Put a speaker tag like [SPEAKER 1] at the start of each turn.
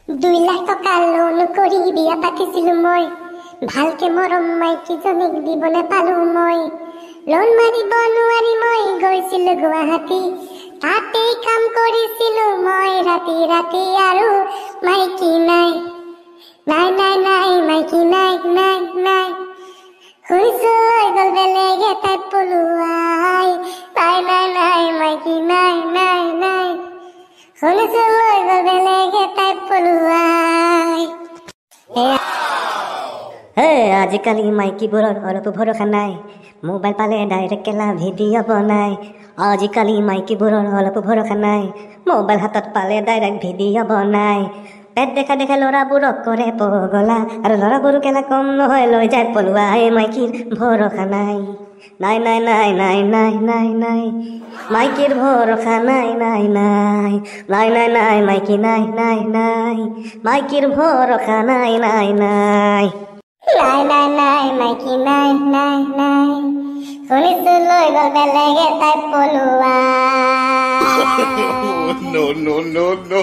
[SPEAKER 1] 2 লাখ টকা লোন কৰি বিয়া পাতিছিলো মই ভালকে মৰম মাইকীজনীক দিবলে পালো মই লোন মাৰিব নোৱাৰি মই গৈছিলো গুৱাহাটী তাতেই কাম কৰিছিলো মই ৰাতি ৰাতি আৰু মাইকী নাই নাই নাই নাই মাইকী নাই নাই নাই শুনিছো লৈ গ'ল বেলেগ এটাই পলুৱাই নাই নাই নাই মাইকী নাই নাই নাই শুনিছো লৈ গ'ল বেলেগ এটাই পলুৱাই
[SPEAKER 2] আজিকালি মাইকীবোৰৰ অলপ ভৰসা নাই মোবাইল পালে ডাইৰেক্ট কেলা ভিডিঅ' বনাই আজিকালি মাইকীবোৰৰ অলপ ভৰসা নাই মোবাইল হাতত পালে ডাইৰেক্ট ভিডিঅ' বনাই পেট দেখা দেখা ল'ৰাবোৰক কৰে পগলা আৰু ল'ৰাবোৰো কেলা কম নহয় লৈ যায় পলুৱাই মাইকীৰ ভৰসা নাই নাই নাই নাই নাই নাই নাই নাই মাইকীৰ ভৰসা নাই নাই নাই নাই নাই নাই মাইকী নাই নাই নাই মাইকীৰ ভৰসা নাই নাই নাই
[SPEAKER 1] নাই নাই নাই মাইকী নাই নাই নাই শুনিছো লৈ গ'ল বেলেগ এটাই পলুৱাই
[SPEAKER 3] No, no, no, no.